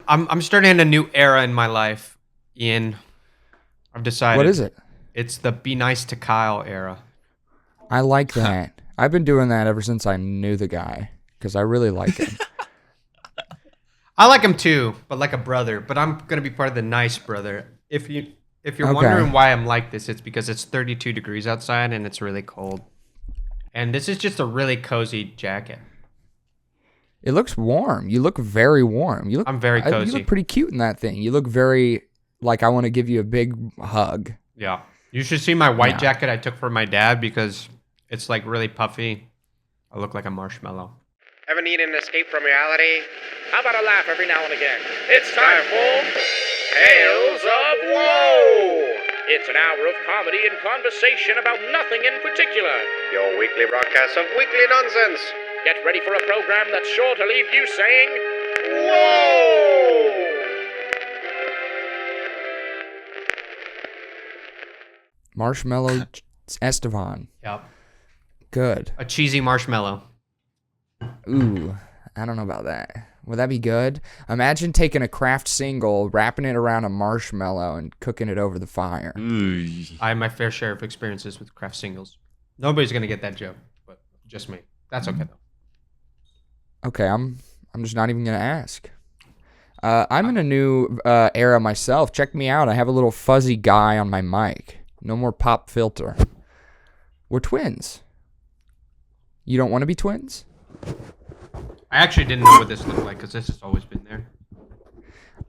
I'm starting a new era in my life, Ian. I've decided. What is it? It's the be nice to Kyle era. I like that. I've been doing that ever since I knew the guy because I really like him. I like him too, but like a brother. But I'm gonna be part of the nice brother. If you're Okay. wondering why I'm like this, it's because it's 32 degrees outside and it's really cold. And this is just a really cozy jacket. It looks warm. You look very warm. I'm very cozy. You look pretty cute in that thing. You look very like I want to give you a big hug. Yeah. You should see my white jacket I took for my dad because it's like really puffy. I look like a marshmallow. Ever need an escape from reality? How about a laugh every now and again? It's time for Tales of Woe! It's an hour of comedy and conversation about nothing in particular. Your weekly broadcast of weekly nonsense. Get ready for a program that's sure to leave you saying, Whoa! Marshmallow Estevan. Yep. Good. A cheesy marshmallow. Ooh, I don't know about that. Would that be good? Imagine taking a craft single, wrapping it around a marshmallow, and cooking it over the fire. I have my fair share of experiences with craft singles. Nobody's gonna get that joke, but just me. That's okay though. Okay, I'm just not even gonna ask. I'm in a new era myself. Check me out. I have a little fuzzy guy on my mic. No more pop filter. We're twins. You don't want to be twins? I actually didn't know what this looked like because this has always been there.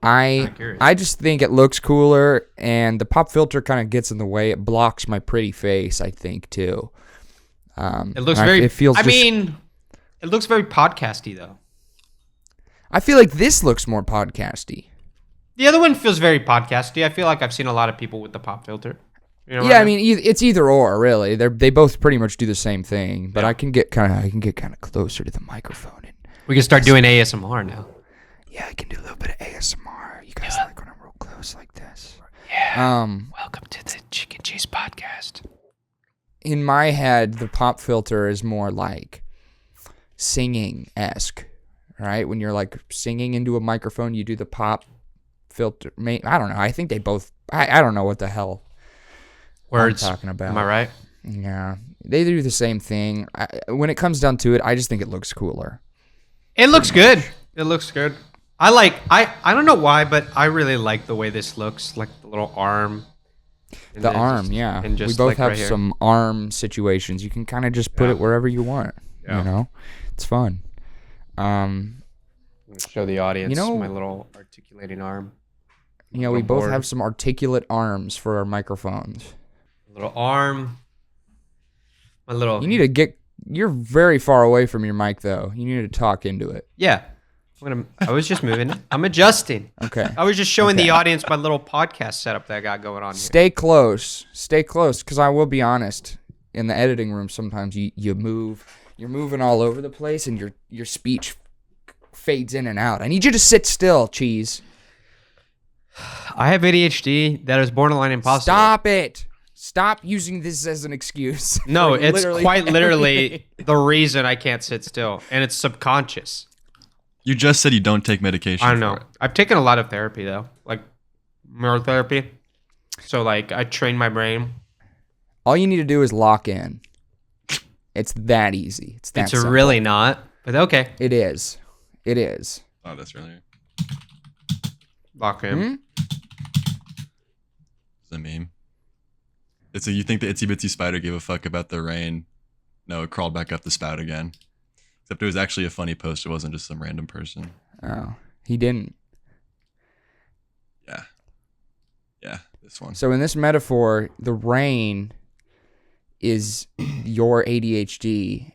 I just think it looks cooler, and the pop filter kind of gets in the way. It blocks my pretty face, I think, too. It looks very. It feels. It looks very podcasty though. I feel like this looks more podcasty. The other one feels very podcasty. I feel like I've seen a lot of people with the pop filter. You know yeah, I mean, it's either or, really. They both pretty much do the same thing, but I can get kind of closer to the microphone. And we can start doing ASMR now. Yeah, I can do a little bit of ASMR. You guys like when I'm real close like this? Yeah. Welcome to the Chicken Cheese Podcast. In my head, the pop filter is more like singing-esque, right? When you're like singing into a microphone, you do the pop filter. I don't know. I think they both. I don't know what the hell. Words. I'm talking about. Am I right? Yeah. They do the same thing. When it comes down to it, I just think it looks cooler. It looks good. It looks good. I don't know why, but I really like the way this looks, like the little arm. The arm, yeah. And we both have some arm situations. You can kind of just put it wherever you want. Yeah. You know? It's fun. Show the audience my little articulating arm. Yeah, we both have some articulate arms for our microphones. Little arm. My little. You need to get. You're very far away from your mic, though. You need to talk into it. Yeah. I was just moving it. I'm adjusting. Okay. I was just showing the audience my little podcast setup that I got going on here. Stay close, because I will be honest. In the editing room, sometimes you move. You're moving all over the place, and your speech fades in and out. I need you to sit still, Cheese. I have ADHD that is borderline impossible. Stop it. Stop using this as an excuse. No, it's quite literally the reason I can't sit still, and it's subconscious. You just said you don't take medication. I know. I've taken a lot of therapy though, like neurotherapy. So like I train my brain. All you need to do is lock in. It's that easy. It's simple. Really not, but okay. It is. It is. Oh, that's really. Lock in. Hmm? It's a meme. You think the itsy bitsy spider gave a fuck about the rain? No, it crawled back up the spout again. Except it was actually a funny post. It wasn't just some random person. Oh, he didn't. Yeah. Yeah, this one. So in this metaphor, the rain is your ADHD,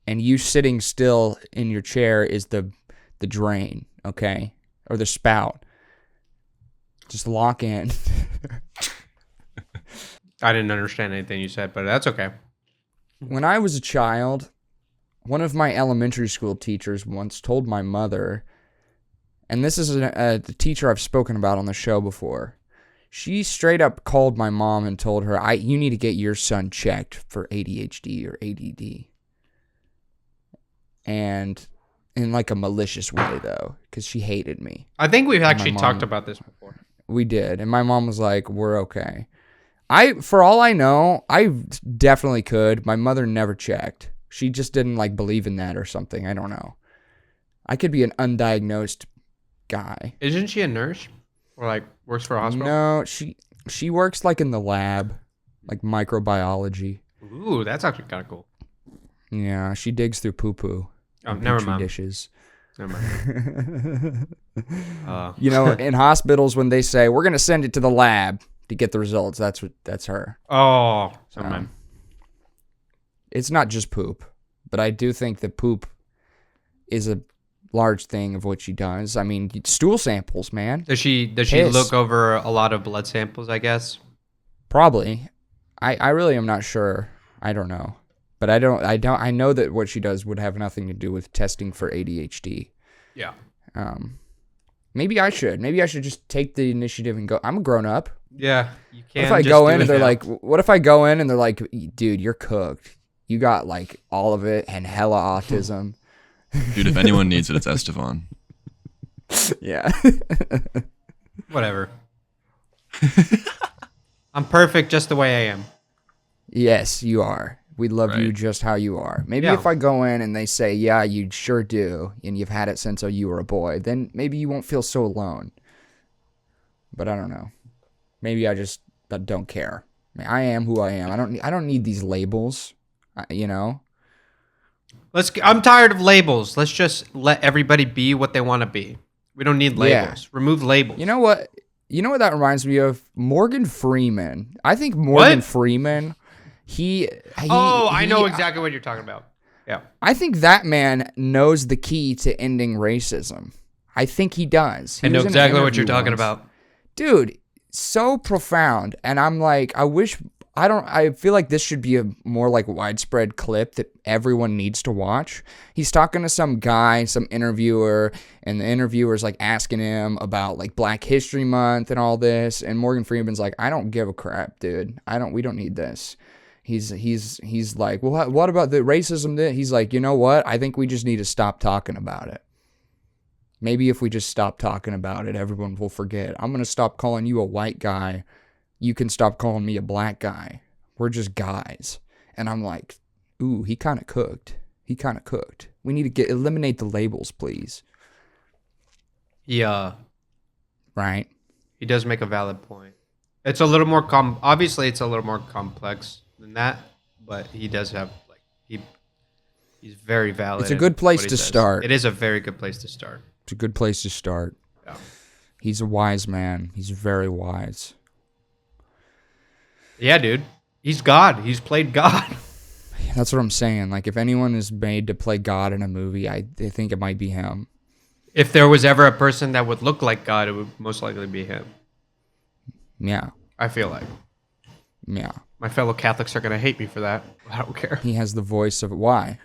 and you sitting still in your chair is the drain, okay? Or the spout. Just lock in. I didn't understand anything you said, but that's okay. When I was a child, one of my elementary school teachers once told my mother, and this is the teacher I've spoken about on the show before, she straight up called my mom and told her, you need to get your son checked for ADHD or ADD. And in like a malicious way though, because she hated me. I think we've actually mom- talked about this before. We did, and my mom was like, "We're okay." For all I know, I definitely could. My mother never checked. She just didn't like believe in that or something. I don't know. I could be an undiagnosed guy. Isn't she a nurse? Or like works for a hospital? No, she works like in the lab, like microbiology. Ooh, that's actually kind of cool. Yeah, she digs through poo-poo. Oh, and never petri mind. dishes. Never mind. You know, in hospitals when they say we're gonna send it to the lab to get the results, that's her. Oh, never mind. It's not just poop, but I do think that poop is a large thing of what she does. I mean, stool samples, man. Does she Piss. look over a lot of blood samples, I guess? Probably. I really am not sure. I don't know. But I know that what she does would have nothing to do with testing for ADHD. Yeah. Maybe I should. Maybe I should just take the initiative and go. I'm a grown up. Yeah. You What can if I just go do in it and they're now. like, what if I go in and they're like, dude, you're cooked. You got like all of it and hella autism. Dude, if anyone needs it, it's Estevan. Yeah. Whatever. I'm perfect just the way I am. Yes, you are. We love you Right. just how you are. Maybe Yeah. if I go in and they say, yeah, you sure do, and you've had it since you were a boy, then maybe you won't feel so alone. But I don't know. Maybe I just don't care. I mean, I am who I am. I don't need these labels, you know? I'm tired of labels. Let's just let everybody be what they want to be. We don't need Yeah. labels. Remove labels. You know what? You know what that reminds me of? Morgan Freeman. I think Morgan What? Freeman, I know exactly what you're talking about. Yeah. I think that man knows the key to ending racism. I think he does. He I know was in an exactly what you're interview talking once. about. Dude, so profound. And I'm like, I feel like this should be a more like widespread clip that everyone needs to watch. He's talking to some guy, some interviewer, and the interviewer's like asking him about like Black History Month and all this. And Morgan Freeman's like, I don't give a crap, dude. We don't need this. He's like, well, what about the racism? He's like, you know what? I think we just need to stop talking about it. Maybe if we just stop talking about it, everyone will forget. I'm going to stop calling you a white guy. You can stop calling me a black guy. We're just guys. And I'm like, ooh, he kind of cooked. We need to eliminate the labels, please. Yeah. Right? He does make a valid point. It's a little more obviously it's a little more complex than that, but he does have he's very valid. It's a in good place what he to says. start. It is a very good place to start. It's a good place to start. Yeah. He's a wise man. He's very wise. Yeah, dude. He's God. He's played God. That's what I'm saying. Like, if anyone is made to play God in a movie, I think it might be him. If there was ever a person that would look like God, it would most likely be him. Yeah. I feel like. Yeah. My fellow Catholics are going to hate me for that. I don't care. He has the voice of why?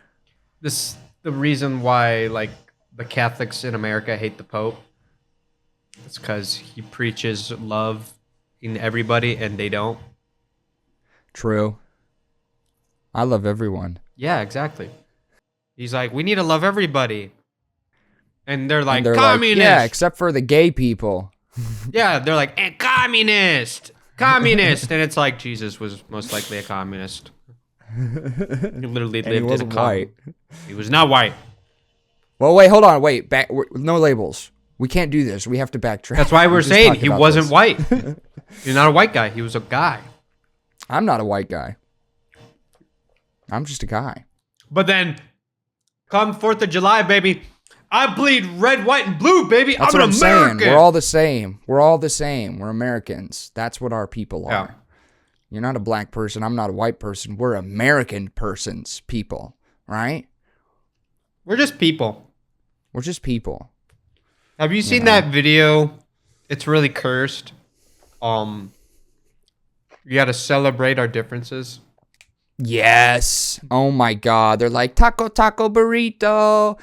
The reason why, like, the Catholics in America hate the Pope, it's because he preaches love in everybody and they don't. True. I love everyone. Yeah, exactly. He's like, we need to love everybody. And they're like, And they're communist. yeah, except for the gay people. Yeah, they're like, communist. Communist. And it's like, Jesus was most likely a communist. He literally And he lived in a wasn't white. He was not white. Well, wait, hold on. Wait, no labels. We can't do this. We have to backtrack. That's why we're just saying talked he about wasn't this. white. He's not a white guy. He was a guy. I'm not a white guy. I'm just a guy. But then, come 4th of July, baby, I bleed red, white, and blue, baby. That's I'm what an I'm American. saying. We're all the same. We're Americans. That's what our people are. Yeah. You're not a black person. I'm not a white person. We're American persons, people, right? We're just people. We're just people. Have you seen that video? It's really cursed. You got to celebrate our differences. Yes. Oh my God. They're like taco burrito.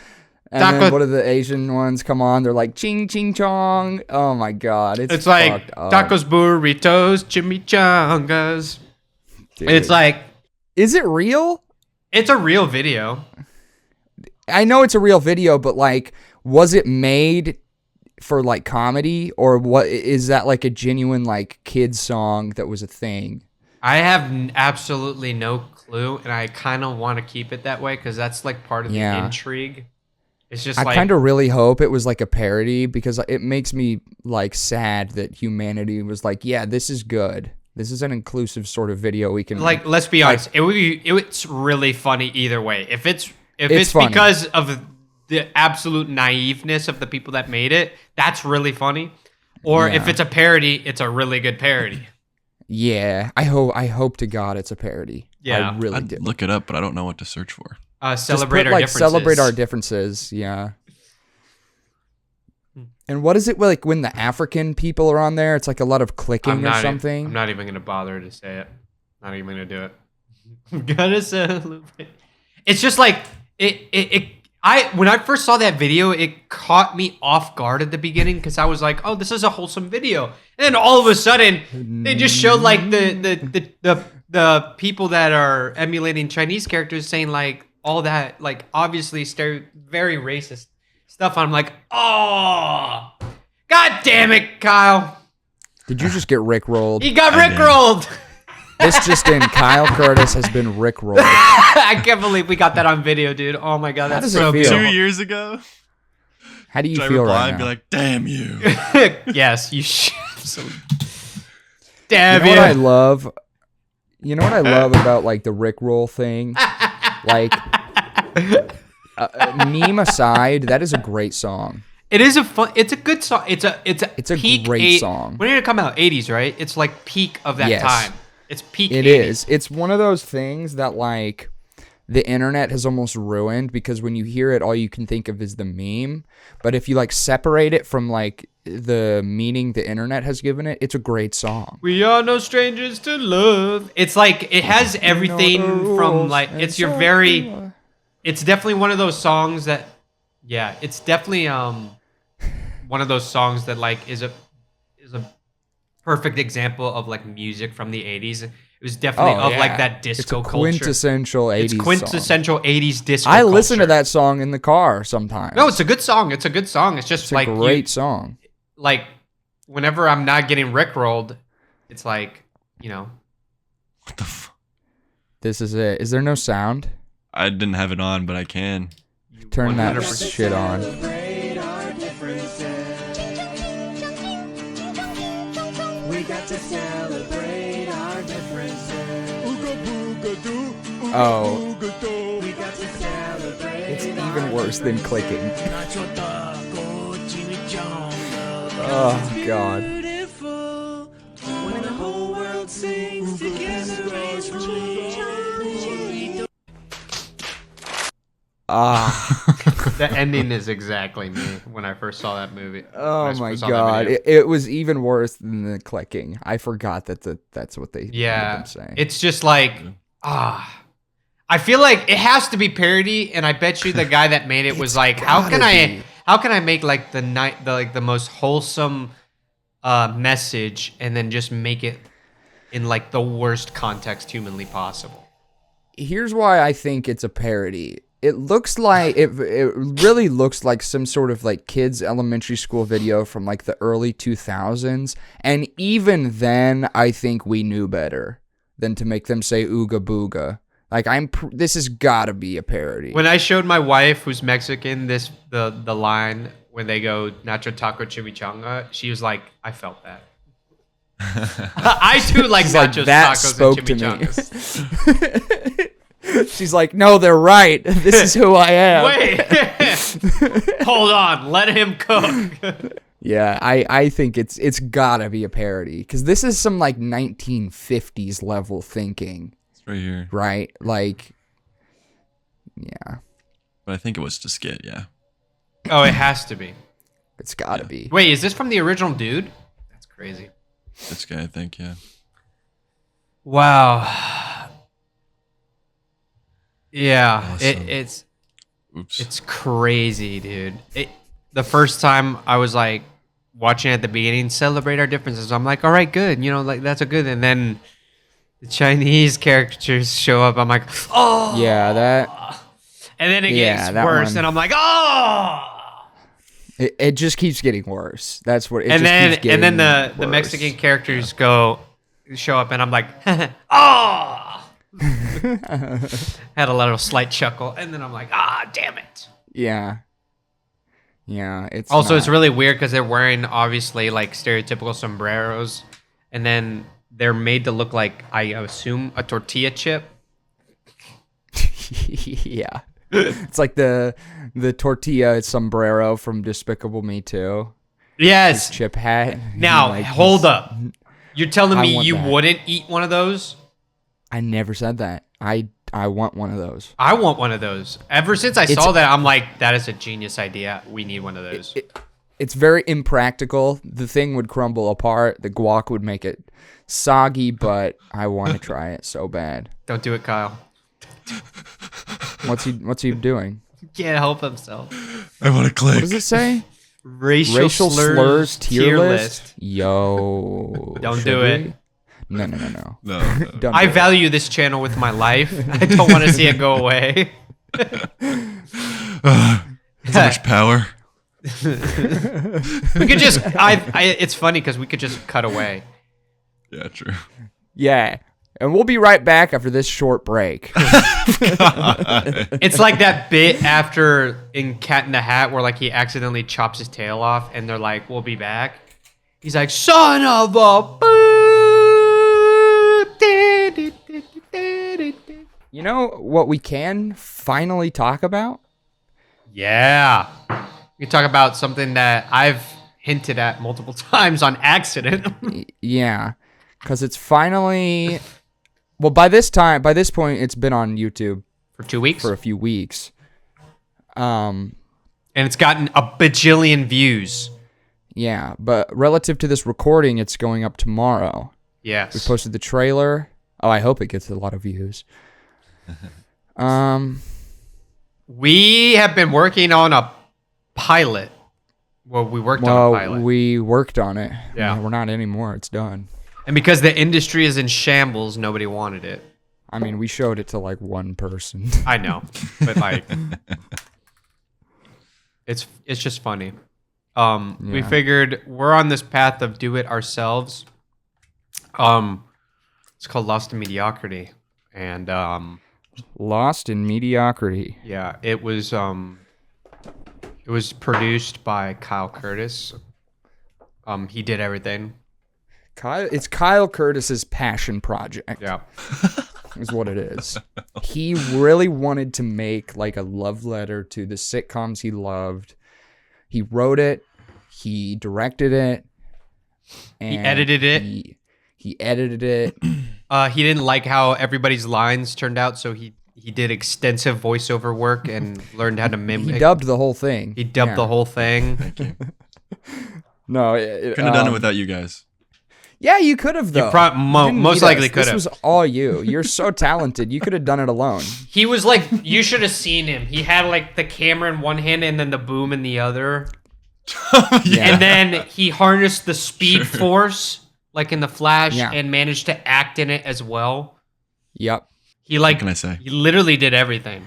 And Taco- then what are the Asian ones? Come on. They're like ching ching chong. Oh my God. It's like fucked up. tacos, burritos, chimichangas. Dude. It's like, Is it real? it's a real video. I know it's a real video, but like, was it made for like comedy, or what is that like a genuine like kids song that was a thing? I have absolutely no clue, and I kind of want to keep it that way because that's like part of the intrigue. It's just I kind of really hope it was like a parody, because it makes me like sad that humanity was like, yeah, this is good. This is an inclusive sort of video we can like. Let's be honest, it's really funny either way. If it's funny. because of the absolute naiveness of the people that made it, that's really funny. Or if it's a parody, it's a really good parody. Yeah, I hope to God it's a parody. Yeah, I really I'd did. look it up, but I don't know what to search for. Celebrate Just put, our differences. Celebrate our differences. Yeah. And what is it like when the African people are on there? It's like a lot of clicking or something. I'm not even gonna bother to say it. Not even gonna do it. I'm gonna celebrate. It's just like when I first saw that video, it caught me off guard at the beginning because I was like, "Oh, this is a wholesome video," and then all of a sudden, they just showed like the people that are emulating Chinese characters saying like all that like obviously very racist stuff. I'm like, "Oh, God damn it, Kyle! Did you just get rickrolled? He got rickrolled." This just in, Kyle Curtis has been rickrolled. I can't believe we got that on video, dude. Oh my God, that's so it feel? beautiful. 2 years ago. How do you Should I feel reply right and now? be like, damn you. Yes, you should. You Damn know what I love? You know what I love about like the rickroll thing? Like, meme aside, that is a great song. It is it's a good song. It's a peak great song. When did it come out? 80s, right? It's like peak of that Yes. time. It's peak. It 80s. is. It's one of those things that like the internet has almost ruined, because when you hear it, all you can think of is the meme. But if you like separate it from like the meaning the internet has given it, it's a great song. We are no strangers to love. It's like it has everything from like it's your very. It's definitely one of those songs that, yeah, it's definitely one of those songs that like is a perfect example of like music from the 80s. It was definitely like that disco it's a culture. quintessential 80s It's quintessential 80s disco I listen to culture. that song in the car sometimes. No, it's a good song. It's a good song. It's just It's like a great song. like whenever I'm not getting rickrolled, it's like, you know. What the f? This is it. Is there no sound? I didn't have it on, but I can. Turn that 100%. shit on. We got to celebrate our differences. Oh, We got to celebrate. it's even worse than clicking. Oh, God. Beautiful when the whole world sings together. The ending is exactly me when I first saw that movie. Oh When I my first saw that God. video. It was even worse than the clicking. I forgot that's what they made Yeah, them say. it's just like I feel like it has to be parody, and I bet you the guy that made it was like, how can I make like the most wholesome message and then just make it in like the worst context humanly possible. Here's why I think it's a parody. It looks like it really looks like some sort of like kids elementary school video from like the early 2000s, and even then I think we knew better than to make them say ooga booga. Like this has got to be a parody. When I showed my wife, who's Mexican, the line when they go nacho taco chimichanga, she was like, I felt that. I too like She's like, nachos, that tacos, spoke and to me. chimichangas. She's like, no, they're right. This is who I am. Wait, hold on, let him cook. Yeah, I think it's gotta be a parody, because this is some like 1950s level thinking, It's right here. right? Like, yeah, But I think it was to skit, yeah. Oh, it has to be. it's gotta be. Wait, is this from the original dude? That's crazy. This guy, I think, yeah. Wow. Yeah, Awesome. it's Oops. crazy, dude. The first time I was like watching at the beginning, celebrate our differences. I'm like, all right, good. You know, like that's a good. And then the Chinese characters show up. I'm like, oh Yeah, that. and then it Yeah, gets that worse, one. and I'm like, oh. It just keeps getting worse. That's what. And then the Mexican characters show up, and I'm like, oh. Had a little slight chuckle, and then I'm like, damn it. Yeah. Yeah. It's Also, it's not- really weird because they're wearing obviously like stereotypical sombreros, and then they're made to look like, I assume, a tortilla chip. yeah. It's like the tortilla sombrero from Despicable Me 2. Yes. Chip hat. Now, Like, hold up. You're telling I me want you that. wouldn't eat one of those? I never said that. I want one of those. I want one of those. Ever since I saw that, I'm like, that is a genius idea. We need one of those. It's very impractical. The thing would crumble apart. The guac would make it soggy, but I want to try it so bad. Don't do it, Kyle. What's he doing? He can't help himself. I want to click. What does it say? Racial slurs tier list. Yo. Don't should do we? it. No. No. Don't I do it. value this channel with my life. I don't want to see it go away. So much power. We could just, it's funny because we could just cut away. Yeah, true. Yeah. And we'll be right back after this short break. It's like that bit after in Cat in the Hat where like he accidentally chops his tail off and they're like, we'll be back. He's like, son of a boop. You know what we can finally talk about? Yeah. We can talk about something that I've hinted at multiple times on accident. Yeah. Because it's finally... Well, by this point, it's been on YouTube For 2 weeks. for a few weeks. And it's gotten a bajillion views. Yeah, but relative to this recording, it's going up tomorrow. We Yes. posted the trailer. Oh, I hope it gets a lot of views. We have been working on a pilot. Well, we worked on a pilot. We worked on it. Yeah. We're not anymore. It's done. And because the industry is in shambles, nobody wanted it. I mean, we showed it to like one person. I know. But like it's just funny. We Yeah. figured we're on this path of do it ourselves. It's called Lost in Mediocrity. And Lost in mediocrity. yeah, it was produced by Kyle Curtis. He did everything. It's Kyle Curtis's passion project. Yeah. Is what it is. He really wanted to make like a love letter to the sitcoms he loved. He wrote it. He directed it. And edited it. He edited it. He didn't like how everybody's lines turned out, so he did extensive voiceover work and learned how to mimic. He dubbed the whole thing. He dubbed the whole thing. No, Couldn't have done it without you guys. Yeah, you could have though. Most Most likely could This have. was all you. You're so talented. You could have done it alone. He was like, you should have seen him. He had like the camera in one hand and then the boom in the other. Yeah. And then he harnessed the speed force, like in the Flash, Yeah. and managed to act in it as well. Yep. He like, What can I say? he literally did everything.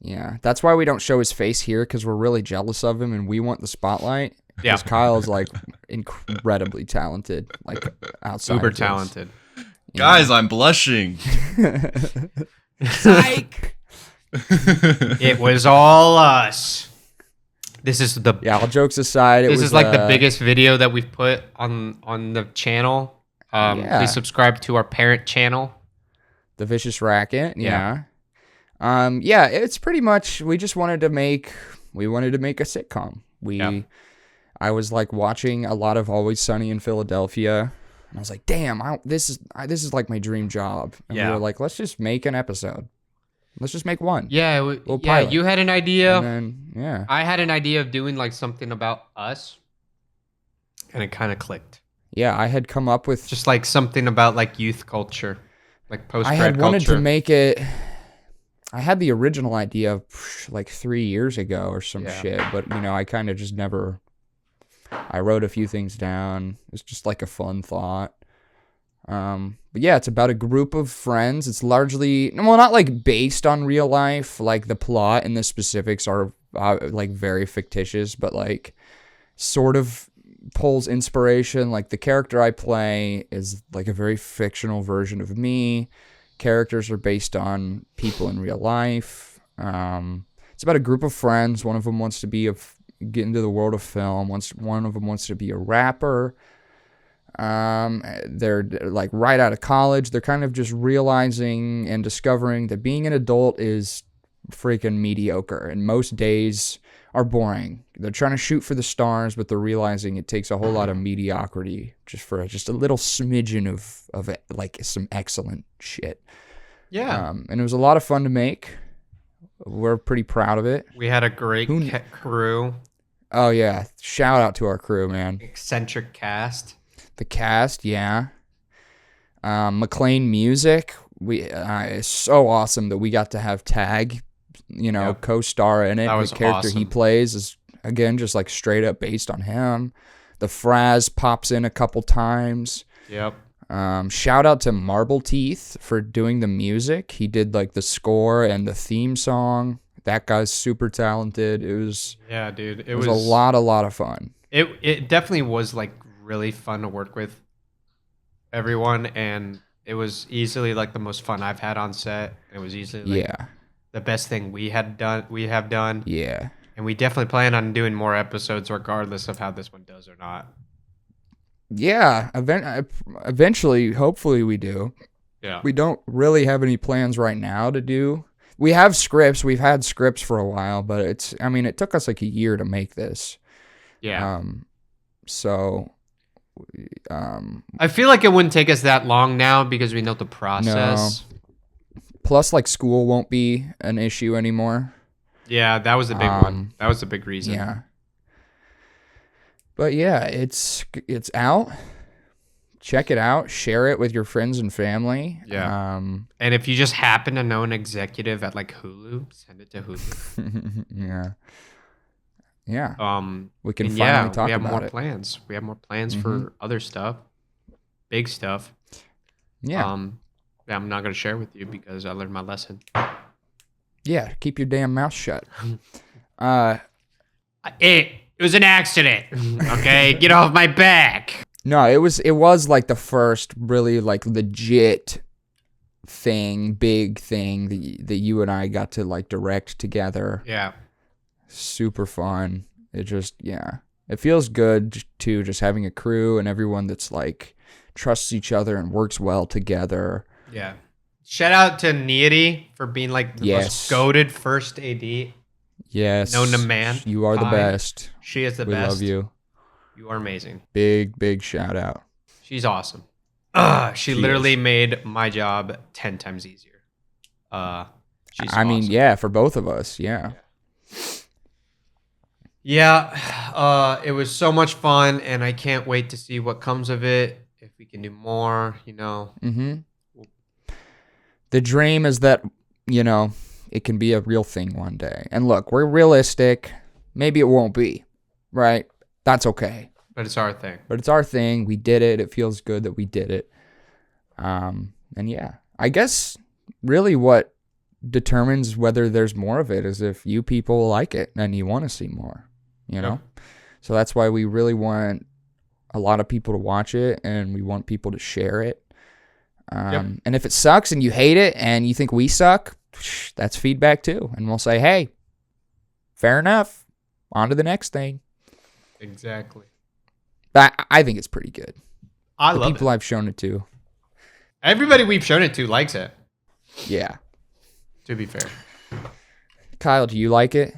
Yeah. That's why we don't show his face here because we're really jealous of him and we want the spotlight. Yeah. Because Kyle's like incredibly talented, like outside. Uber of this. talented. Guys, I'm blushing. Psych. It was all us. This is the Yeah. All jokes aside, this is like the biggest video that we've put on the channel. Yeah. Please subscribe to our parent channel. The Vicious Racket. Yeah. Yeah. Yeah. It's pretty much we just wanted to make a sitcom. I was like watching a lot of Always Sunny in Philadelphia, and I was like, "Damn, this is like my dream job." And we Yeah. were like, "Let's just make an episode. Let's just make one." Yeah, Little yeah. pilot. You had an idea. And then yeah, I had an idea of doing like something about us, and it kind of clicked. yeah. I had come up with. Just like something about like youth culture, like post I grad had wanted culture. to make it. I had the original idea like 3 years ago or some Yeah. shit, but I kind of just never. I wrote a few things down. It's just like a fun thought. But yeah, it's about a group of friends. It's largely, well, not like based on real life. Like the plot and the specifics are like very fictitious, but like sort of pulls inspiration. Like the character I play is like a very fictional version of me. Characters are based on people in real life. It's about a group of friends. One of them wants to get into the world of film. One of them wants to be a rapper. They're like right out of college. They're kind of just realizing and discovering that being an adult is freaking mediocre, and most days are boring. They're trying to shoot for the stars, but they're realizing it takes a whole lot of mediocrity just for just a little smidgen of like some excellent shit. Yeah. And it was a lot of fun to make. We're pretty proud of it. We had a great crew. Oh yeah, shout out to our crew, man. Eccentric cast. The cast, yeah. McLean Music, it's so awesome that we got to have Tag, co-star in it. That was the character he awesome. plays is, again, just like straight up based on him. The Fraz pops in a couple times. Yep. Shout out to Marble Teeth for doing the music. He did like the score and the theme song. That guy's super talented. It was dude. It was a lot of fun. It definitely was like really fun to work with everyone, and it was easily like the most fun I've had on set. It was easily like the best thing we have done. Yeah. And we definitely plan on doing more episodes regardless of how this one does or not. Yeah, eventually, hopefully we do. Yeah. We don't really have any plans right now to do. We have scripts. We've had scripts for a while, but it took us like a year to make this. Yeah. I feel like it wouldn't take us that long now because we know the process. No. Plus, like, school won't be an issue anymore. Yeah, that was the big one. That was the big reason. Yeah. But yeah, it's out. Check it out. Share it with your friends and family. Yeah. And if you just happen to know an executive at like Hulu, send it to Hulu. Yeah. Yeah. We can and finally talk about it. We have more plans. We have more plans for other stuff. Big stuff. Yeah. I'm not going to share with you because I learned my lesson. Yeah, keep your damn mouth shut. It was an accident. Okay, get off my back. No, it was like the first really like legit big thing that you and I got to like direct together. Yeah. Super fun. It just, it feels good too, just having a crew and everyone that's like trusts each other and works well together. Yeah. Shout out to Needy for being like the most goated first AD. Yes. Known to man. You are the best. She is the best. We love you. You are amazing. Big shout out. She's awesome. She literally made my job 10 times easier. She's awesome. For both of us, yeah. Yeah, it was so much fun, and I can't wait to see what comes of it. If we can do more, Mm-hmm. The dream is that, it can be a real thing one day. And look, we're realistic. Maybe it won't be, right? That's okay. But it's our thing. But it's our thing. We did it. It feels good that we did it. And yeah, I guess really what determines whether there's more of it is if you people like it and you want to see more, Yep. So that's why we really want a lot of people to watch it, and we want people to share it. And if it sucks and you hate it and you think we suck, that's feedback too. And we'll say, hey, fair enough. On to the next thing. Exactly. But I think it's pretty good. I love people I've shown it to. Everybody we've shown it to likes it. Yeah. To be fair. Kyle, do you like it?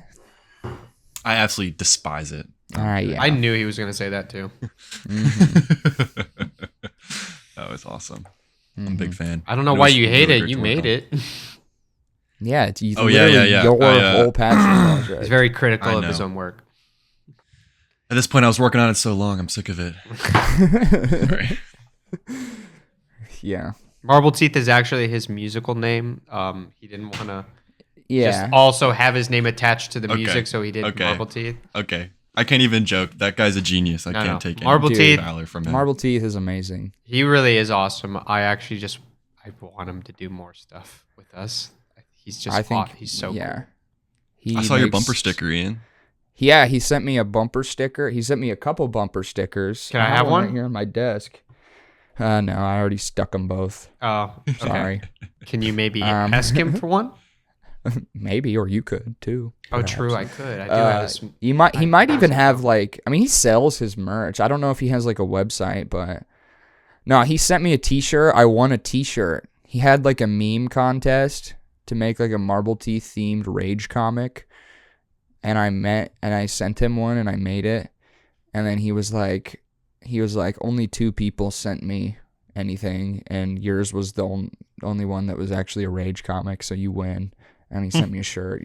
I absolutely despise it. Yeah. I knew he was going to say that too. That was awesome. I'm a big fan. I don't know why you hate it. You made it. Yeah. It's yeah. your whole passion project. He's very critical of his own work. At this point, I was working on it so long, I'm sick of it. Sorry. Yeah. Marble Teeth is actually his musical name. He didn't want to just Yeah. also have his name attached to the music, so he did Marble Teeth. Okay. I can't even joke. That guy's a genius. I No, can't no. take Marble any Teeth. valor from him. Marble Teeth is amazing. He really is awesome. I want him to do more stuff with us. He's just I think he's so yeah. cool. I saw your bumper sticker, Ian. Yeah, he sent me a bumper sticker. He sent me a couple bumper stickers. Can I have one? right here on my desk? No, I already stuck them both. Oh, okay. Sorry. Can you maybe Um, ask him for one? Maybe, or you could too. Oh, perhaps. true. I could. I do have this. He might even have though. like, I mean, he sells his merch. I don't know if he has like a website, but no, he sent me a t-shirt. I won a t-shirt. He had like a meme contest to make like a Marble Teeth themed Rage comic. And I sent him one and I made it. And then he was like, only 2 people sent me anything. And yours was the only one that was actually a Rage comic. So you win. And he sent me a shirt.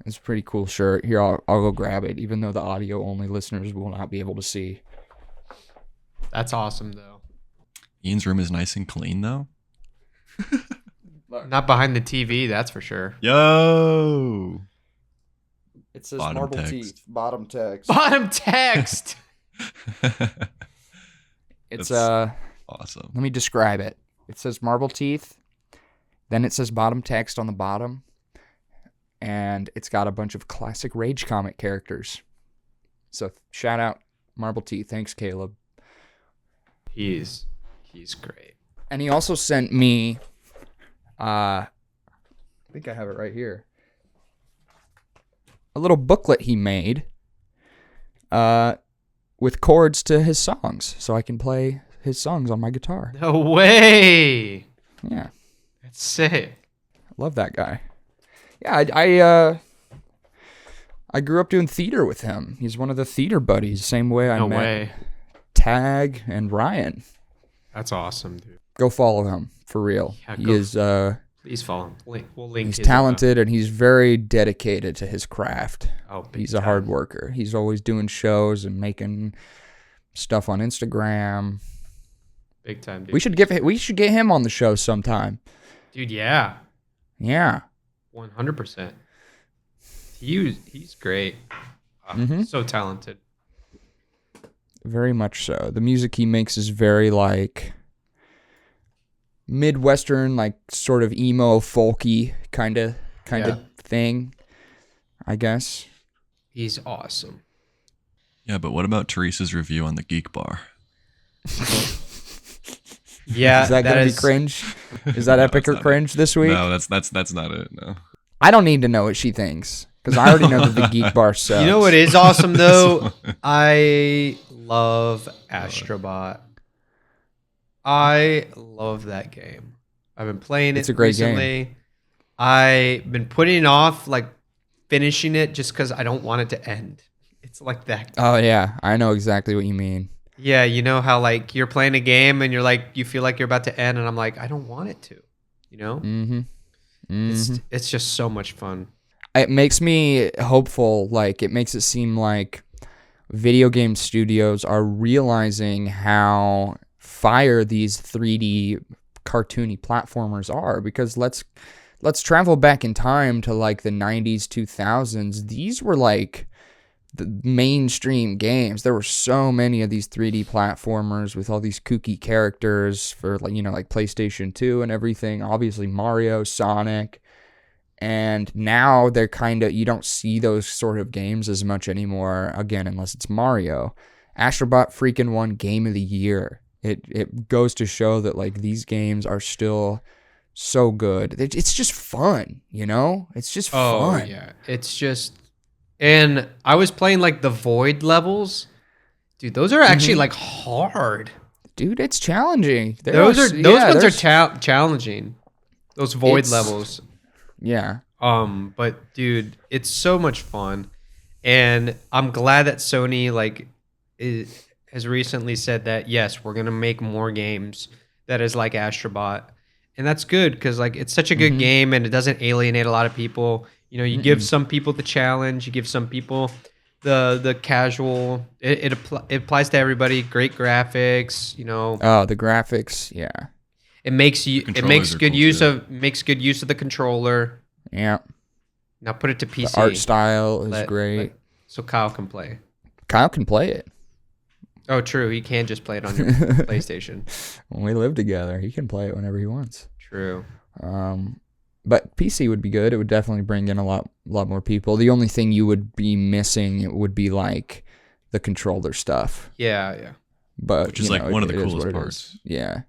It's a pretty cool shirt. Here, I'll go grab it, even though the audio-only listeners will not be able to see. That's awesome, though. Ian's room is nice and clean, though. Not behind the TV, that's for sure. Yo! It says Bottom Marble text. Teeth, bottom text. Bottom text. It's That's awesome. let me describe it. It says Marble Teeth, then it says bottom text on the bottom, and it's got a bunch of classic Rage comic characters. So shout out Marble Teeth. Thanks, Caleb. He's great. And he also sent me, I think I have it right here, a little booklet he made with chords to his songs, so I can play his songs on my guitar. No way. Yeah, That's sick. love that guy. Yeah, I grew up doing theater with him. He's one of the theater buddies, same way I No met way. Tag and Ryan. That's awesome, dude. Go follow him, for real. Yeah, He go is... Please follow him. We'll link He's his, talented and he's very dedicated to his craft. big He's a hard worker. He's always doing shows and making stuff on Instagram. Big time, dude. We should get him on the show sometime. Dude, yeah. Yeah. 100%. He's great. So talented. Very much so. The music he makes is very like Midwestern, like sort of emo folky kind of thing, I guess. He's awesome. Yeah, but what about Teresa's review on the Geek Bar? Yeah, Is that gonna be cringe? Is that epic or that's not cringe this week? No, that's not it. No. I don't need to know what she thinks because I already know that the Geek Bar sucks. You know what is awesome though? I love Astrobot. I love that game. I've been playing it It's a great recently. I've been putting off like finishing it just because I don't want it to end. It's like that. Oh yeah, I know exactly what you mean. Yeah, you know how like you're playing a game and you're like you feel like you're about to end and I'm like I don't want it to. You know? It's just so much fun. It makes me hopeful. Like it makes it seem like video game studios are realizing how fire these 3D cartoony platformers are, because let's travel back in time to like the 90s 2000s. These were like the mainstream games. There were so many of these 3D platformers with all these kooky characters for like, you know, like PlayStation 2 and everything. Obviously Mario, Sonic. And now they're kind of, you don't see those sort of games as much anymore, again, unless it's Mario. Astrobot freaking won Game of the Year. It goes to show that like these games are still so good. It's just fun, you know? It's just fun. Oh yeah. It's just, and I was playing like the Void levels. Dude, those are actually like hard. Dude, it's challenging. Those ones are challenging. Those Void levels. Yeah. But dude, it's so much fun, and I'm glad that Sony like has recently said that yes, we're gonna make more games that is like Astrobot, and that's good because like it's such a good game and it doesn't alienate a lot of people. You know, you give some people the challenge, you give some people the casual. It applies to everybody. Great graphics, you know. Oh, the graphics, yeah. It makes Controllers are good cool, use too. of the controller. Yeah. Now put it to PC. The art style is Let great. So Kyle can play. Kyle can play it. Oh, true. He can just play it on your PlayStation. When we live together, he can play it whenever he wants. True. But PC would be good. It would definitely bring in a lot more people. The only thing you would be missing would be like the controller stuff. Yeah. But Which is like one of the coolest parts. Yeah.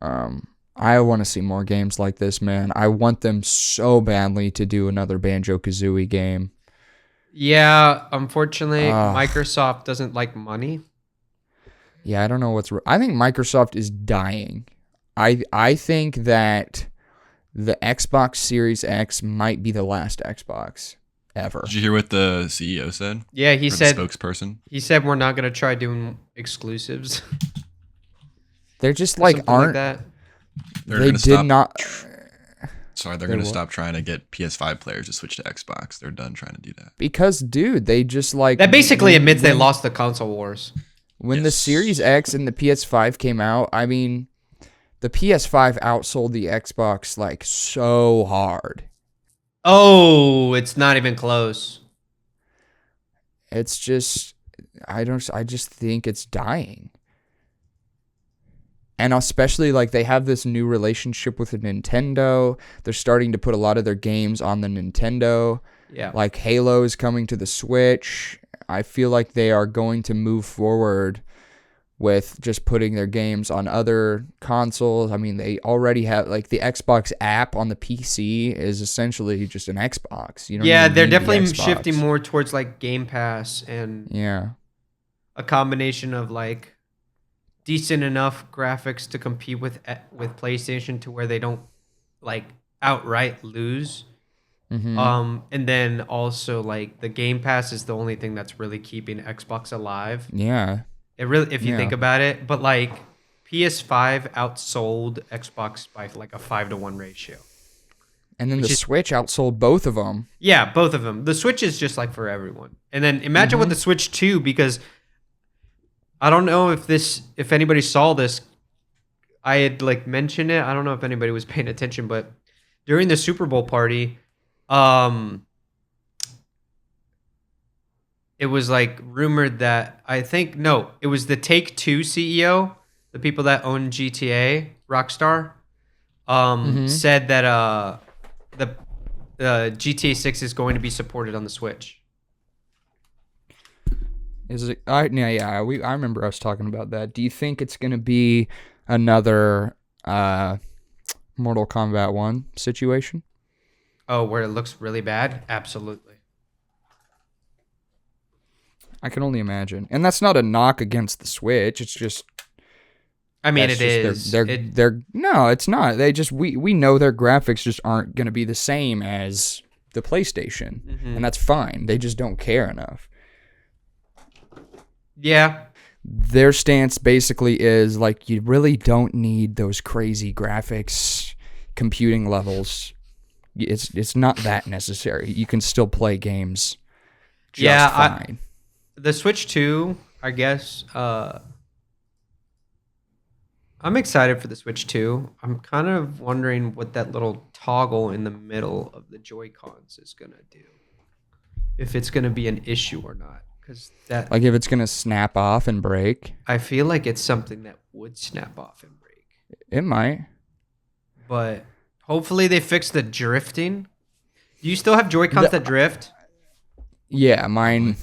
I want to see more games like this, man. I want them so badly to do another Banjo-Kazooie game. Yeah, unfortunately, Microsoft doesn't like money. Yeah, I don't know I think Microsoft is dying. I think that the Xbox Series X might be the last Xbox ever. Did you hear what the CEO said? Yeah, he said the spokesperson. He said we're not going to try doing exclusives. They're just like aren't like that. They did not. Sorry, they're going to stop trying to get PS5 players to switch to Xbox. They're done trying to do that. Because, dude, they just like... That basically admits they lost the console wars. When the Series X and the PS5 came out, I mean, the PS5 outsold the Xbox like so hard. Oh, it's not even close. It's just... I just think it's dying. And especially, like, they have this new relationship with the Nintendo. They're starting to put a lot of their games on the Nintendo. Yeah. Like, Halo is coming to the Switch. I feel like they are going to move forward with just putting their games on other consoles. I mean, they already have, like, the Xbox app on the PC is essentially just an Xbox. You know? Yeah, they're definitely shifting more towards, like, Game Pass and a combination of, like, decent enough graphics to compete with PlayStation to where they don't like outright lose. Mm-hmm. And then also like the Game Pass is the only thing that's really keeping Xbox alive. Yeah. It really, if you think about it, but like PS5 outsold Xbox by like a 5-to-1 ratio. And then the Switch outsold both of them. Yeah, both of them. The Switch is just like for everyone. And then imagine with the Switch 2, because I don't know if anybody saw this. I had like mentioned it. I don't know if anybody was paying attention, but during the Super Bowl party, it was like rumored that it was the Take-Two CEO, the people that own GTA, Rockstar, said that the GTA 6 is going to be supported on the Switch. Is it? I remember us talking about that. Do you think it's going to be another Mortal Kombat 1 situation? Oh, where it looks really bad? Absolutely. I can only imagine. And that's not a knock against the Switch. It's just... I mean, it is. No, it's not. They just... We know their graphics just aren't going to be the same as the PlayStation. Mm-hmm. And that's fine. They just don't care enough. Yeah. Their stance basically is like you really don't need those crazy graphics, computing levels. It's not that necessary. You can still play games just fine. The Switch 2, I guess. I'm excited for the Switch 2. I'm kind of wondering what that little toggle in the middle of the Joy-Cons is going to do. If it's going to be an issue or not. Like if it's going to snap off and break? I feel like it's something that would snap off and break. It might. But hopefully they fix the drifting. Do you still have Joy-Cons that drift? Yeah, mine.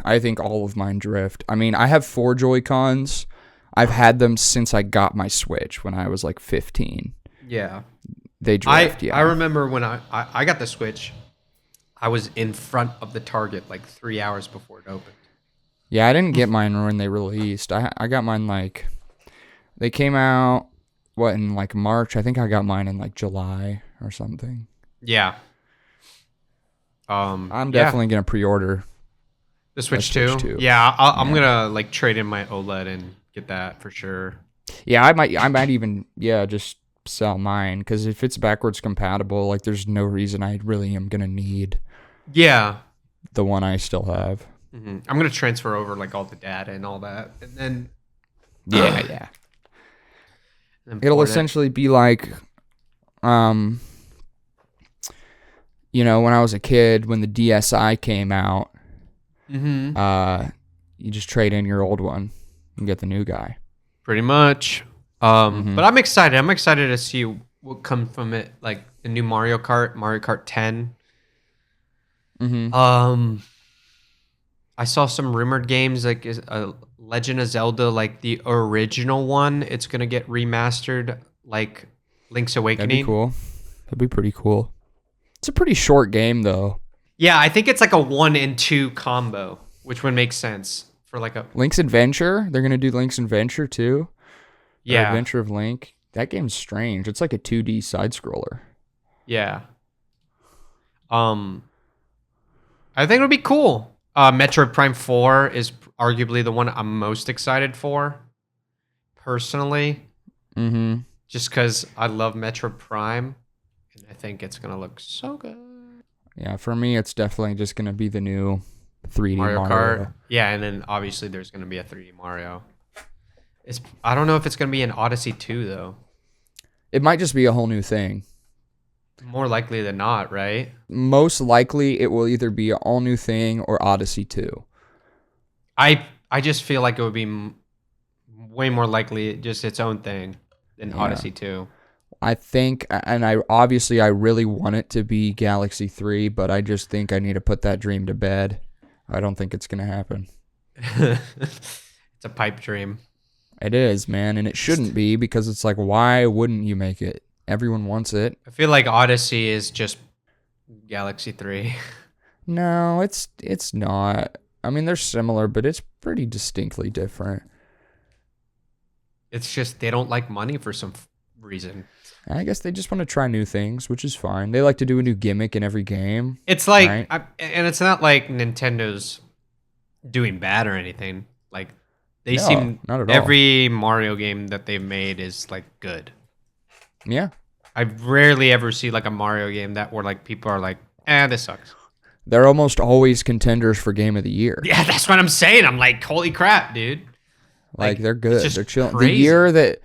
I think all of mine drift. I mean, I have 4 Joy-Cons. I've had them since I got my Switch when I was like 15. Yeah. They drift, I remember when I got the Switch, I was in front of the Target like 3 hours before it opened. Yeah, I didn't get mine when they released. I got mine like... They came out, in like March? I think I got mine in like July or something. Yeah. I'm definitely going to pre-order the Switch 2. Yeah, I'm going to like trade in my OLED and get that for sure. Yeah, I might even just sell mine, because if it's backwards compatible, like there's no reason I really am going to need the one I still have. Mm-hmm. I'm going to transfer over like all the data and all that, and then yeah. It'll essentially be like, when I was a kid, when the DSi came out, Mm-hmm. You just trade in your old one and get the new guy. Pretty much. But I'm excited. I'm excited to see what comes from it, like the new Mario Kart 10. I saw some rumored games like Legend of Zelda, like the original one. It's gonna get remastered, like Link's Awakening. That'd be cool. That'd be pretty cool. It's a pretty short game though. Yeah, I think it's like a 1 and 2 combo, which would make sense for like a Link's Adventure. They're gonna do Link's Adventure too. yeah. Adventure of Link. That game's strange. It's like a 2D side scroller. Yeah. I think it'll be cool. Metroid Prime 4 is arguably the one I'm most excited for, personally. Just because I love Metroid Prime, and I think it's gonna look so good. Yeah, for me, it's definitely just gonna be the new 3D Mario. Kart. Yeah, and then obviously there's gonna be a 3D Mario. I don't know if it's gonna be an Odyssey 2 though. It might just be a whole new thing. More likely than not, right? Most likely, it will either be an all new thing or Odyssey 2. I just feel like it would be way more likely just its own thing than Odyssey 2. I think, and I really want it to be Galaxy 3, but I just think I need to put that dream to bed. I don't think it's gonna happen. It's a pipe dream. It is, man, and it shouldn't be, because it's like, why wouldn't you make it? Everyone wants it. I feel like Odyssey is just Galaxy 3. No, it's not. I mean, they're similar, but it's pretty distinctly different. It's just they don't like money for some reason. I guess they just want to try new things, which is fine. They like to do a new gimmick in every game. It's like, right? and it's not like Nintendo's doing bad or anything. Like they No, seem not at all. every Mario game that they've made is like good. Yeah. I rarely ever see like a Mario game that where like people are like, this sucks. They're almost always contenders for Game of the Year. Yeah, that's what I'm saying. I'm like, holy crap, dude. Like they're it's good. just They're chilling. crazy. The year that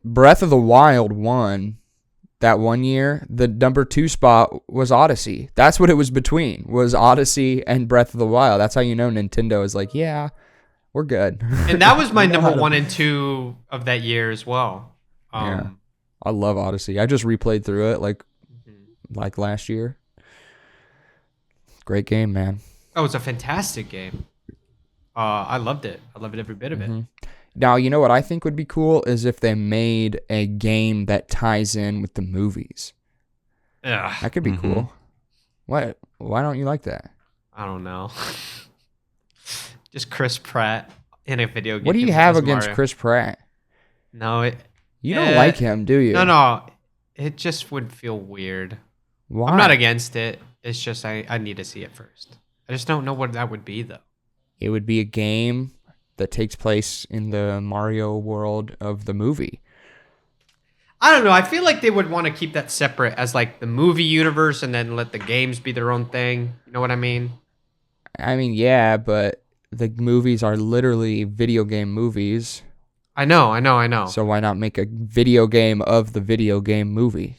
Breath of the Wild won, that one year, the number 2 spot was Odyssey. That's what it was between, was Odyssey and Breath of the Wild. That's how you know Nintendo is like, yeah, we're good. And that was my number 1 and 2 of that year as well. Yeah. I love Odyssey. I just replayed through it like last year. Great game, man. Oh, it's a fantastic game. I loved it. I loved every bit of it. Now, you know what I think would be cool is if they made a game that ties in with the movies. Ugh, That could be cool. What? Why don't you like that? I don't know. Just Chris Pratt in a video game. What do you have as against Mario. Chris Pratt? No, You don't like him, do you? No. It just would feel weird. Why? I'm not against it. It's just I need to see it first. I just don't know what that would be though. It would be a game that takes place in the Mario world of the movie. I don't know. I feel like they would want to keep that separate as like the movie universe and then let the games be their own thing. You know what I mean? I mean, yeah, but the movies are literally video game movies. I know. So why not make a video game of the video game movie?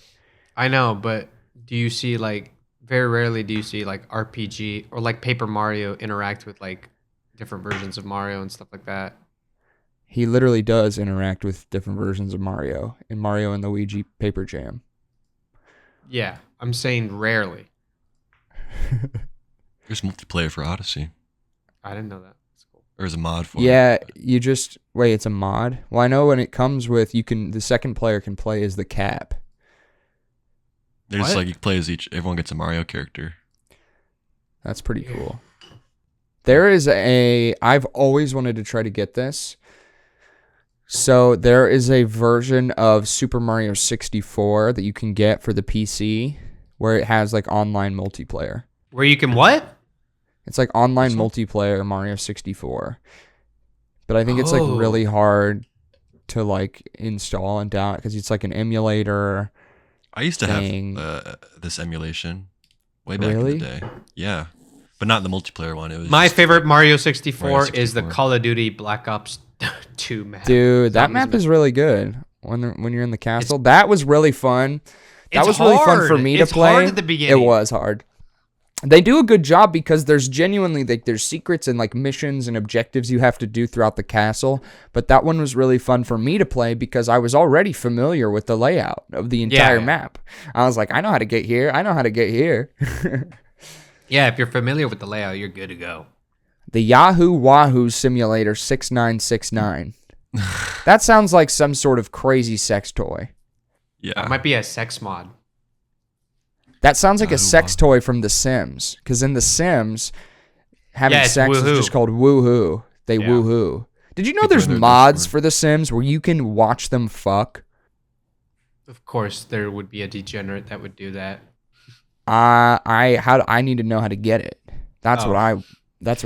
I know, but do you see like very rarely do you see like RPG or like Paper Mario interact with like different versions of Mario and stuff like that? He literally does interact with different versions of Mario in Mario and Luigi Paper Jam. Yeah, I'm saying rarely. There's multiplayer for Odyssey. I didn't know that. That's cool. There's a mod for it. Yeah, you just wait. It's a mod. Well, I know when it comes with the second player can play as the Cap. They're just What? like you play as everyone gets a Mario character. That's pretty cool. There is I've always wanted to try to get this. So there is a version of Super Mario 64 that you can get for the PC where it has like online multiplayer. Where you can what? It's like online multiplayer Mario 64. But I think it's like really hard to like install and download because it's like an emulator. I used to thing. have this emulation way back in Really? the day. Yeah, but not the multiplayer one. It was My just- favorite Mario 64, Mario is the 64. Call of Duty Black Ops 2 map. Dude, that Zombies map is really good when you're in the castle. That was really fun. That It's was really fun for hard. me It's to play. hard at the beginning. It was hard. They do a good job because there's genuinely like there's secrets and like missions and objectives you have to do throughout the castle. But that one was really fun for me to play because I was already familiar with the layout of the entire map. I was like, I know how to get here. I know how to get here. Yeah, if you're familiar with the layout, you're good to go. The Yahoo Wahoo Simulator 6969. That sounds like some sort of crazy sex toy. It might be a sex mod. That sounds like a sex toy from The Sims. Because in The Sims, having sex is just called woohoo. They woohoo. Did you know there's mods for The Sims where you can watch them fuck? Of course, there would be a degenerate that would do that. I need to know how to get it. That's what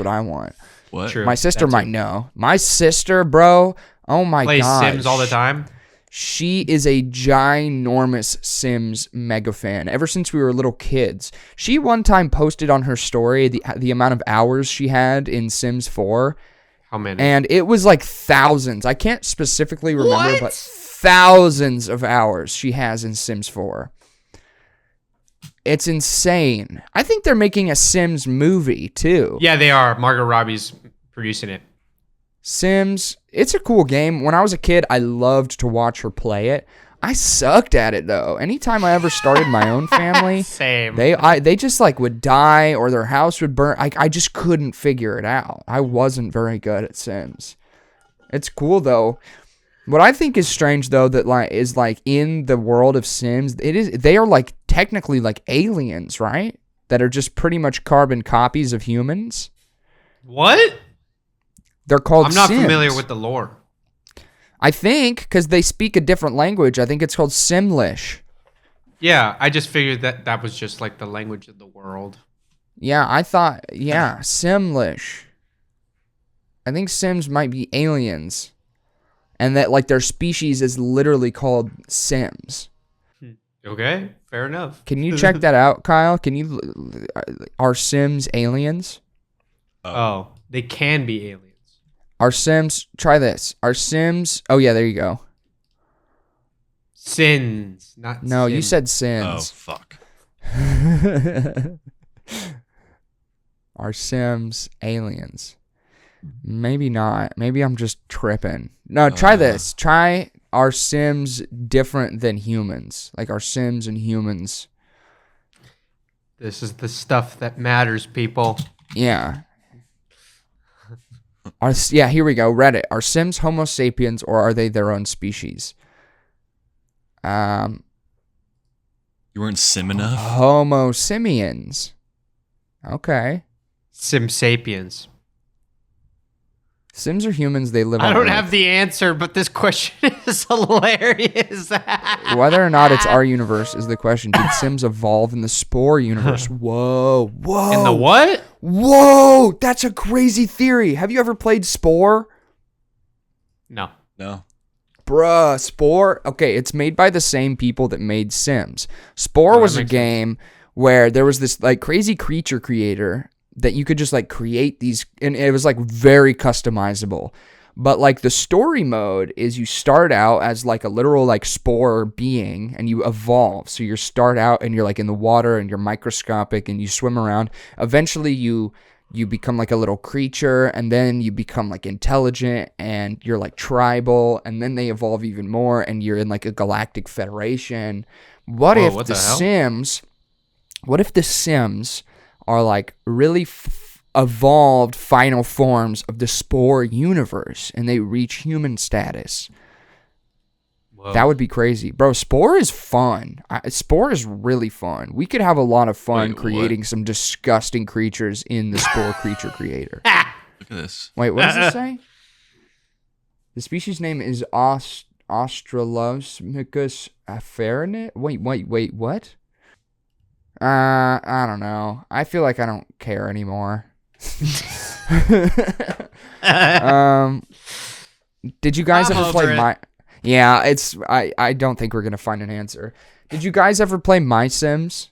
I want. What? True. My sister might know. My sister, bro. Oh my god. Plays Sims all the time. She is a ginormous Sims mega fan. Ever since we were little kids, she one time posted on her story the amount of hours she had in Sims 4. How many? And it was like thousands. I can't specifically remember, but thousands of hours she has in Sims 4. It's insane. I think they're making a Sims movie too. Yeah, they are. Margot Robbie's producing it. Sims, it's a cool game. When I was a kid, I loved to watch her play it. I sucked at it though. Anytime I ever started my own family, Same. they just like would die or their house would burn. I just couldn't figure it out. I wasn't very good at Sims. It's cool though. What I think is strange though that is in the world of Sims, they are like technically like aliens, right? That are just pretty much carbon copies of humans. What? They're called I'm not Sims. familiar with the lore. I think because they speak a different language. I think it's called Simlish. Yeah, I just figured that was just like the language of the world. Yeah, I thought, Simlish. I think Sims might be aliens. And that like their species is literally called Sims. Okay, fair enough. Can you check that out, Kyle? Are Sims aliens? Oh, they can be aliens. Are Sims, try this. Are Sims, oh yeah, there you go. Sins, not No, you Sims. said Oh, sins. fuck. Are Sims aliens? Maybe not. Maybe I'm just tripping. No, try this. Try, are Sims different than humans? Like, are Sims and humans? This is the stuff that matters, people. Yeah. Here we go. Reddit. Are Sims Homo sapiens or are they their own species? You weren't sim enough? Homo simians. Okay. Sim sapiens. Sims are humans. They live on I don't Earth. have the answer, but this question is hilarious. Whether or not it's our universe is the question. Did Sims evolve in the Spore universe? Whoa. In the what? Whoa, that's a crazy theory. Have you ever played Spore? No. No. Bruh, Spore. Okay, it's made by the same people that made Sims. Spore was a game where there was this like crazy creature creator that you could just like create these, and it was like very customizable. But like the story mode is you start out as like a literal like spore being and you evolve. So you start out and you're like in the water and you're microscopic and you swim around. Eventually you become like a little creature and then you become like intelligent and you're like tribal and then they evolve even more and you're in like a galactic federation. What if the Sims are like really evolved final forms of the Spore universe and they reach human status? Whoa. That would be crazy. Bro, Spore is fun. Spore is really fun. We could have a lot of fun creating some disgusting creatures in the Spore creature creator. Look at this. Wait, what does it say? The species name is Australopithecus afarenit? Wait, what? I don't know. I feel like I don't care anymore. Did you guys I'm ever play over it. my? Yeah, I don't think we're gonna find an answer. Did you guys ever play My Sims?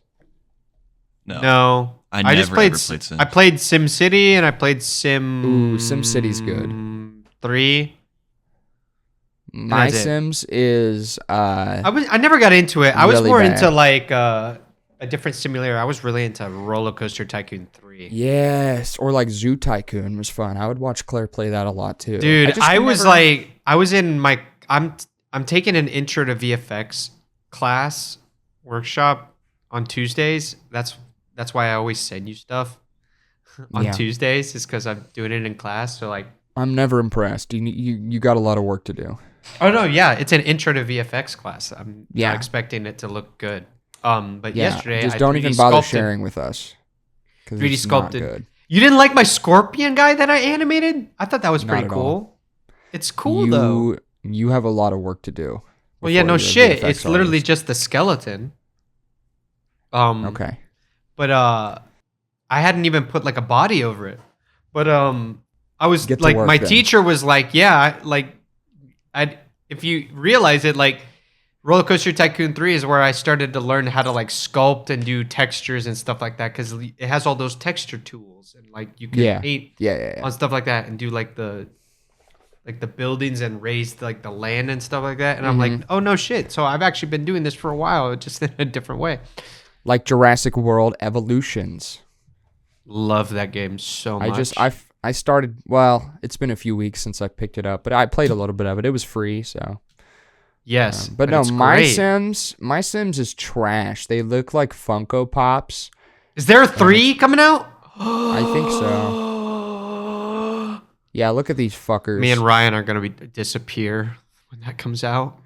No. I just never played. ever played Sims. I played Sim City and I played Sim. Ooh, Sim City's good. 3. My That's it. Sims is I never got into it. I was really more bad. into like a a different simulator. I was really into Roller Coaster Tycoon 3. Yes, or like Zoo Tycoon was fun. I would watch Claire play that a lot too. Dude, just I could was never- like, I was in my, I'm taking an intro to VFX class workshop on Tuesdays. That's why I always send you stuff on Yeah. Tuesdays, is because I'm doing it in class. So like, I'm never impressed. You got a lot of work to do. oh no, yeah, it's an intro to VFX class. I'm Yeah. not expecting it to look good. But Yeah, yesterday, just I don't 3D even bother sculpted- sharing with us. 'Cause 3D it's not sculpted. good. You didn't like my scorpion guy that I animated? I thought that was Not pretty at cool. all. It's cool though. You have a lot of work to do. Well, yeah, before no you're a shit. VFX It's literally artist. just the skeleton. Okay. But I hadn't even put like a body over it. But I was Get to like, work my then. teacher was like, yeah, I if you realize it, like Roller Coaster Tycoon 3 is where I started to learn how to like sculpt and do textures and stuff like that, because it has all those texture tools and like you can Yeah. paint Yeah. on stuff like that and do like the buildings and raise like the land and stuff like that. And I'm like, oh no shit. So I've actually been doing this for a while, just in a different way. Like Jurassic World Evolutions. Love that game so much. I started, well, it's been a few weeks since I picked it up, but I played a little bit of it. It was free, so. Yes, But no, it's My great. Sims is trash. They look like Funko Pops. Is there a 3 coming out? I think so. Yeah, look at these fuckers. Me and Ryan are gonna disappear when that comes out.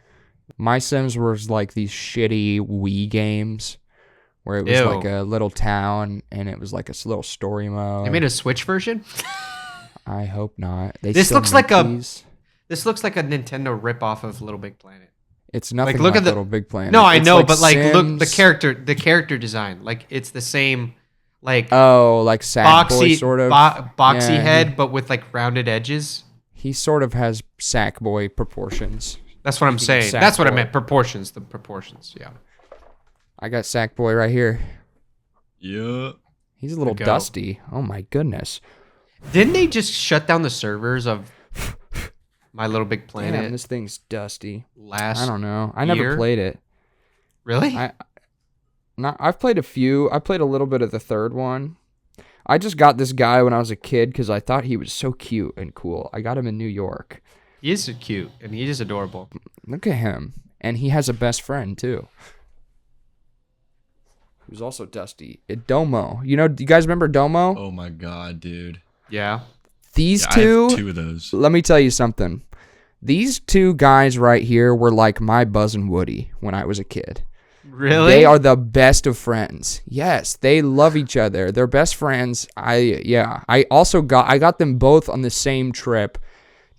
My Sims was like these shitty Wii games where it was Ew. like a little town and it was like a little story mode. They made a Switch version. I hope not. This still looks like make a- these. This looks like a Nintendo ripoff of Little Big Planet. It's nothing look like at the- Little Big Planet. No, I It's know, but like, look the Sims. character design. Like, it's the same, like Oh, like Sackboy boxy, sort of. boxy Yeah, head, but with like rounded edges. He sort of has Sackboy proportions. That's what I'm Speaking of saying. That's what I Sackboy. meant. Proportions. The proportions. Yeah. I got Sackboy right here. Yeah. He's a little Go. dusty. Oh my goodness. Didn't they just shut down the servers of My Little Big Planet Damn, this thing's dusty. last? I don't know. I never year? played it. Really? I've played a few. I played a little bit of the third one. I just got this guy when I was a kid because I thought he was so cute and cool. I got him in New York. He is cute and he is adorable. Look at him. And he has a best friend, too. Who's also dusty. Domo. You guys remember Domo? Oh my god, dude. Yeah. These Yeah, I two, have 2 of those. let me tell you something. These two guys right here were like my Buzz and Woody when I was a kid. Really? They are the best of friends. Yes, they love each other. They're best friends. I got them both on the same trip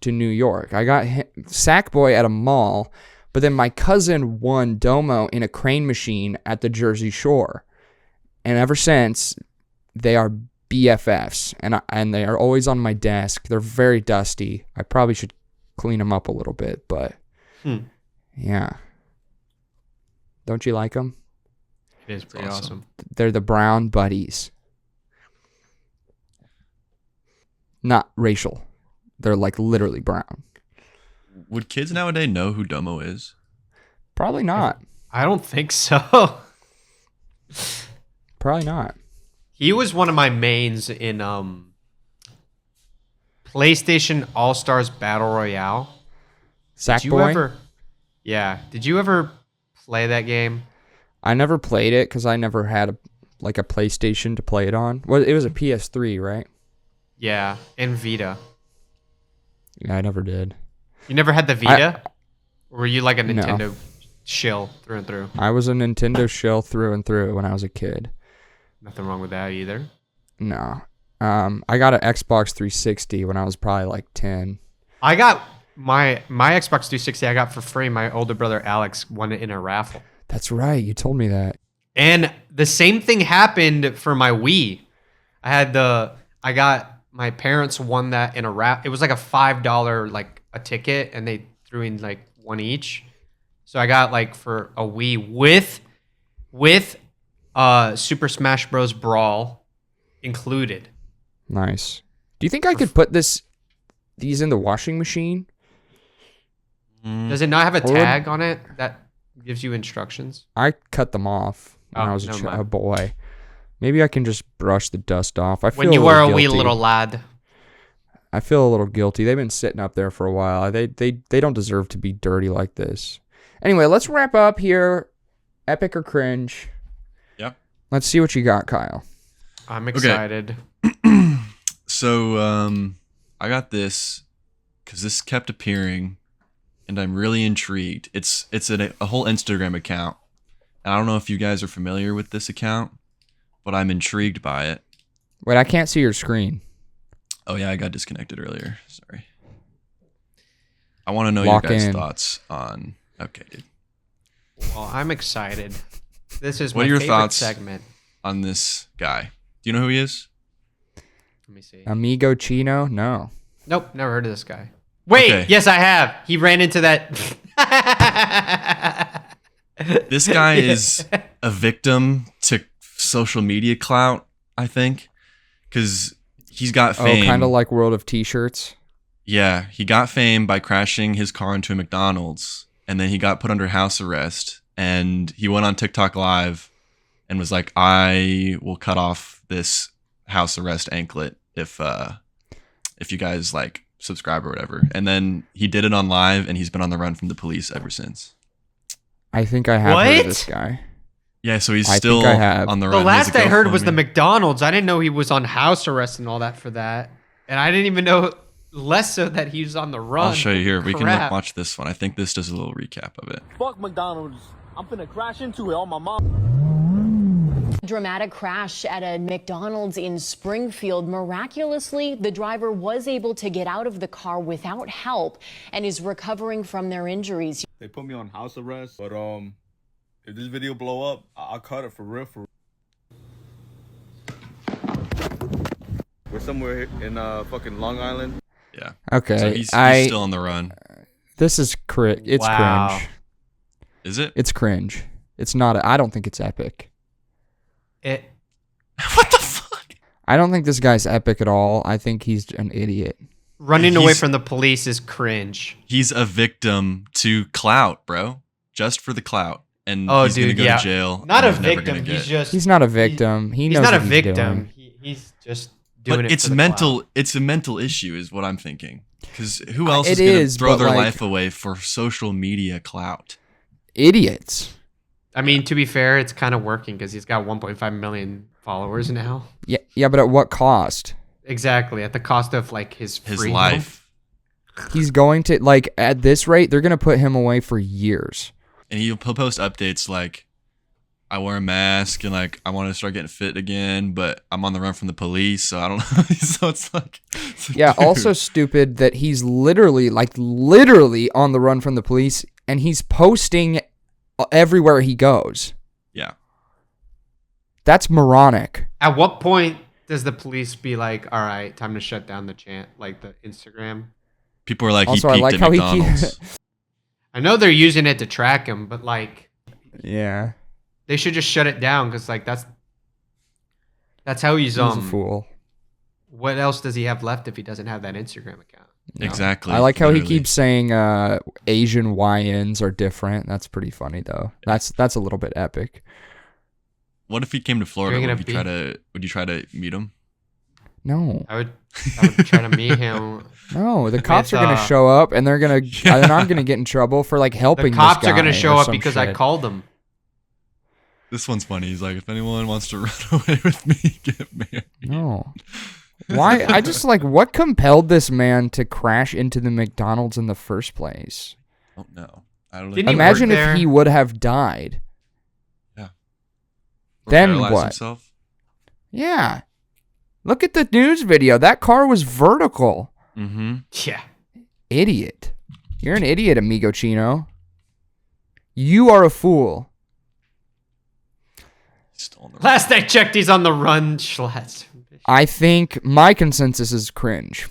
to New York. I got Sackboy at a mall, but then my cousin won Domo in a crane machine at the Jersey Shore. And ever since, they are BFFs, and they are always on my desk. They're very dusty. I probably should clean them up a little bit, but yeah. Don't you like them? It is pretty awesome. They're the brown buddies. Not racial. They're like literally brown. Would kids nowadays know who Domo is? Probably not. I don't think so. Probably not. He was one of my mains in PlayStation All-Stars Battle Royale. Did you Sackboy? ever? Yeah. Did you ever play that game? I never played it because I never had a PlayStation to play it on. Well, it was a PS3, right? Yeah, and Vita. Yeah, I never did. You never had the Vita? Or were you like a No. Nintendo shill through and through? I was a Nintendo shill through and through when I was a kid. Nothing wrong with that either. No. I got an Xbox 360 when I was probably like 10. I got my Xbox 360 I got for free. My older brother Alex won it in a raffle. That's right. You told me that. And the same thing happened for my Wii. My parents won that in a raffle. It was like a $5 like a ticket, and they threw in like one each. So I got like for a Wii with Super Smash Bros. Brawl included. Nice. Do you think I could put these in the washing machine? Does it not have a Or- tag on it that gives you instructions? I cut them off when Oh, I was never mind. a boy. Maybe I can just brush the dust off. I feel When you a were a little wee guilty. little lad. I feel a little guilty. They've been sitting up there for a while. They don't deserve to be dirty like this. Anyway, let's wrap up here. Epic or cringe? Yep. Let's see what you got, Kyle. I'm excited. So I got this because this kept appearing, and I'm really intrigued. It's a whole Instagram account. And I don't know if you guys are familiar with this account, but I'm intrigued by it. Wait, I can't see your screen. Oh yeah, I got disconnected earlier. Sorry. I want to know Lock your guys' in. thoughts on. Okay, dude. Well, I'm excited. This is What my are your favorite thoughts? segment. On this guy. Do you know who he is? Let me see. Amigo Chino? No. Nope, never heard of this guy. Wait, Okay. yes, I have. He ran into that. This guy is a victim to social media clout, I think, because he's got fame. Oh, kind of like World of T-shirts. Yeah, he got fame by crashing his car into a McDonald's, and then he got put under house arrest, and he went on TikTok Live and was like, I will cut off this house arrest anklet if you guys like subscribe or whatever. And then he did it on live, and he's been on the run from the police ever since. I think I have heard What? of this guy. Yeah, so he's I still think I have. on the The run. He has last a I heard was the GoFundMe. McDonald's. I didn't know he was on house arrest and all that for that. And I didn't even know, less so, that he was on the run. I'll show you here. We can Crap. watch this one. I think this does a little recap of it. Fuck McDonald's. I'm finna crash into it on my mom. Dramatic crash at a McDonald's in Springfield. Miraculously, the driver was able to get out of the car without help and is recovering from their injuries. They put me on house arrest, but if this video blow up, I'll cut it for real. We're somewhere in fucking Long Island. Yeah. Okay, So he's still on the run. This is It's Wow. cringe. Is it? It's cringe. It's not. I don't think it's epic. What the fuck? I don't think this guy's epic at all. I think he's an idiot. Running away He's- from the police is cringe. He's a victim to clout, bro. Just for the clout. And Oh, he's dude, gonna go yeah. to jail. Not a and he's never victim. gonna He's get- just. He's not a victim. He He's knows not a what he's victim. doing. He's just doing But it. it's for the mental. clout. It's a mental issue, is what I'm thinking. Because who else It is gonna is, throw but, their like- life away for social media clout? Idiots. I mean, to be fair, it's kind of working because he's got 1.5 million followers now. Yeah, but at what cost? Exactly, at the cost of like his freedom. Life. He's going to, like, at this rate, they're going to put him away for years. And he'll post updates like, I wear a mask and like I want to start getting fit again, but I'm on the run from the police, so I don't know. So it's like Yeah, dude. also stupid that he's literally on the run from the police, and he's posting everywhere he goes. Yeah. That's moronic. At what point does the police be like, "All right, time to shut down the like the Instagram"? People are like, Also, he I peaked like at how he McDonald's. I know they're using it to track him, but like Yeah, they should just shut it down because like that's how he's he's a fool. What else does he have left if he doesn't have that Instagram account? You know? Exactly. I like how he literally. keeps saying Asian YNs are different. That's pretty funny though. That's a little bit epic. What if he came to Florida? You're Would gonna you try to meet him? No, I would try to meet him. no, the cops are With, gonna show up, and they're gonna, and I'm gonna get in trouble for like helping. The cops this are gonna guy show or up some because I shit. called them. This one's funny. He's like, if anyone wants to run away with me, get married. No. Why? I just like, what compelled this man to crash into the McDonald's in the first place? Oh no. I don't Didn't know. he Imagine work if there? he would have died. Or then paralyze what? himself? Yeah. Look at the news video. That car was vertical. Mm-hmm. Yeah. Idiot. You're an idiot, amigo Chino. You are a fool. Still on the run. Last I checked, he's on the run. Schlaz. I think my consensus is cringe.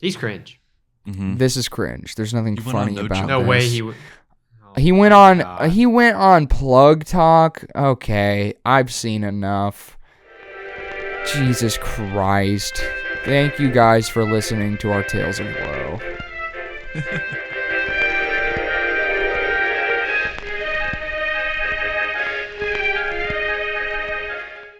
He's cringe. Mhm. This is cringe. There's nothing He went on funny No about Joke. No this. way he would. Oh He went my on. God. He went on Plug Talk. Okay, I've seen enough. Jesus Christ! Thank you guys for listening to our Tales of Woe.